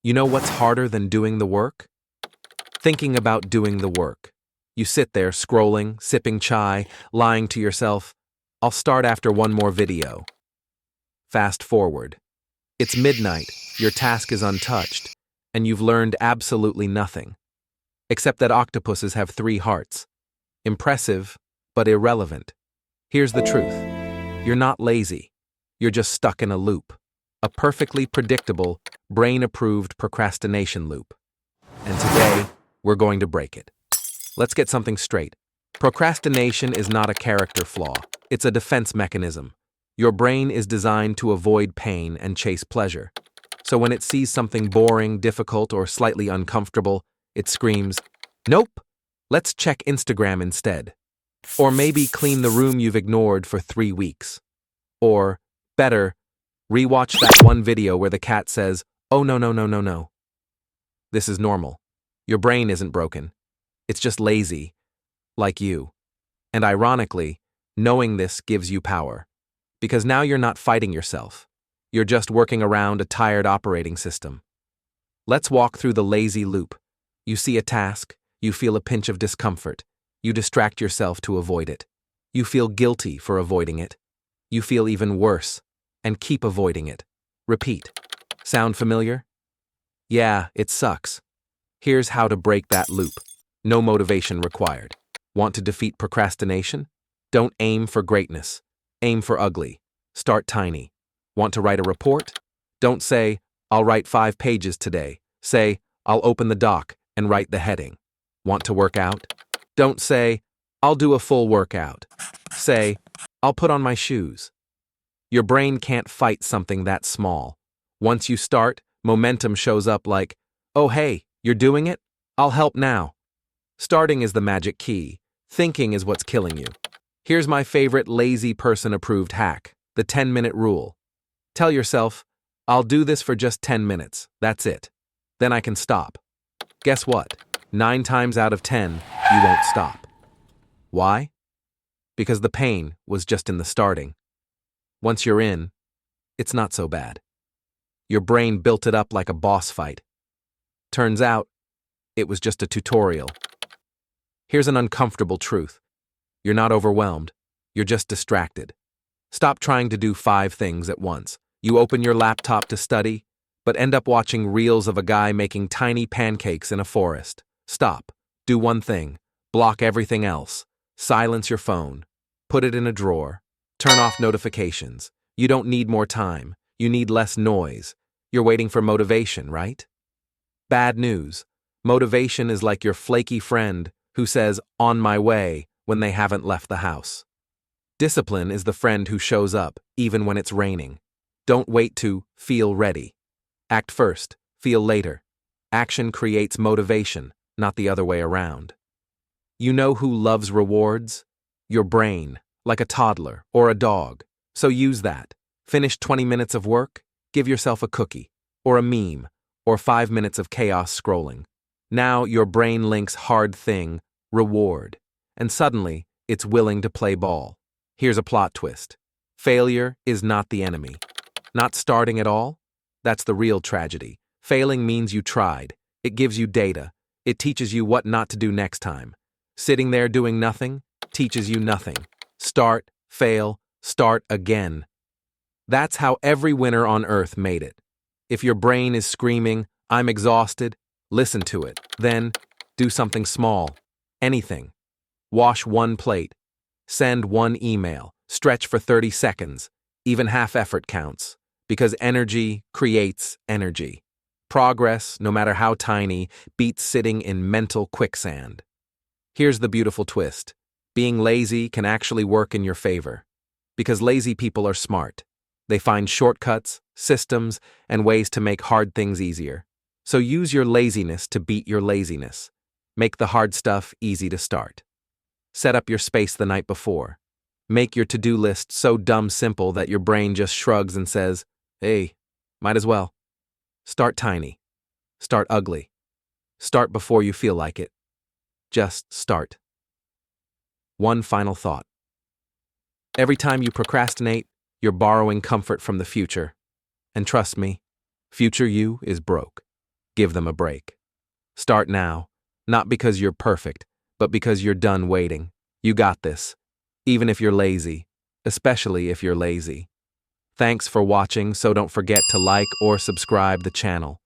You know what's harder than doing the work? Thinking about doing the work. You sit there scrolling, sipping chai, lying to yourself, I'll start after one more video. Fast forward. It's midnight, your task is untouched, and you've learned absolutely nothing. Except that octopuses have 3 hearts. Impressive, but irrelevant. Here's the truth. You're not lazy. You're just stuck in a loop. A perfectly predictable, brain-approved procrastination loop. And today, we're going to break it. Let's get something straight. Procrastination is not a character flaw. It's a defense mechanism. Your brain is designed to avoid pain and chase pleasure. So when it sees something boring, difficult, or slightly uncomfortable, it screams, "Nope! Let's check Instagram instead." Or maybe clean the room you've ignored for 3 weeks. Or, better, rewatch that one video where the cat says, "Oh no no no no no." This is normal. Your brain isn't broken. It's just lazy, like you. And ironically, knowing this gives you power. Because now you're not fighting yourself. You're just working around a tired operating system. Let's walk through the lazy loop. You see a task, you feel a pinch of discomfort. You distract yourself to avoid it. You feel guilty for avoiding it. You feel even worse, and keep avoiding it. Repeat. Sound familiar? Yeah, it sucks. Here's how to break that loop. No motivation required. Want to defeat procrastination? Don't aim for greatness. Aim for ugly. Start tiny. Want to write a report? Don't say, "I'll write 5 pages today." Say, "I'll open the doc and write the heading." Want to work out? Don't say, "I'll do a full workout." Say, "I'll put on my shoes." Your brain can't fight something that small. Once you start, momentum shows up like, "Oh hey, you're doing it? I'll help now." Starting is the magic key. Thinking is what's killing you. Here's my favorite lazy person-approved hack, the 10-minute rule. Tell yourself, "I'll do this for just 10 minutes, that's it. Then I can stop." Guess what? 9 times out of 10, you won't stop. Why? Because the pain was just in the starting. Once you're in, it's not so bad. Your brain built it up like a boss fight. Turns out, it was just a tutorial. Here's an uncomfortable truth. You're not overwhelmed. You're just distracted. Stop trying to do 5 things at once. You open your laptop to study, but end up watching reels of a guy making tiny pancakes in a forest. Stop. Do one thing. Block everything else. Silence your phone. Put it in a drawer. Turn off notifications. You don't need more time. You need less noise. You're waiting for motivation, right? Bad news. Motivation is like your flaky friend who says, "On my way," when they haven't left the house. Discipline is the friend who shows up, even when it's raining. Don't wait to feel ready. Act first, feel later. Action creates motivation, not the other way around. You know who loves rewards? Your brain, like a toddler or a dog. So use that. Finish 20 minutes of work, give yourself a cookie, or a meme, or 5 minutes of chaos scrolling. Now your brain links hard thing, reward. And suddenly, it's willing to play ball. Here's a plot twist. Failure is not the enemy. Not starting at all? That's the real tragedy. Failing means you tried. It gives you data. It teaches you what not to do next time. Sitting there doing nothing teaches you nothing. Start, fail, start again. That's how every winner on earth made it. If your brain is screaming, "I'm exhausted," listen to it. Then, do something small. Anything. Wash 1 plate. Send 1 email. Stretch for 30 seconds. Even half effort counts. Because energy creates energy. Progress, no matter how tiny, beats sitting in mental quicksand. Here's the beautiful twist. Being lazy can actually work in your favor. Because lazy people are smart. They find shortcuts, systems, and ways to make hard things easier. So use your laziness to beat your laziness. Make the hard stuff easy to start. Set up your space the night before. Make your to-do list so dumb simple that your brain just shrugs and says, "Hey, might as well." Start tiny. Start ugly. Start before you feel like it. Just start. One final thought. Every time you procrastinate, you're borrowing comfort from the future. And trust me, future you is broke. Give them a break. Start now, not because you're perfect, but because you're done waiting. You got this, even if you're lazy, especially if you're lazy. Thanks for watching, so don't forget to like or subscribe the channel.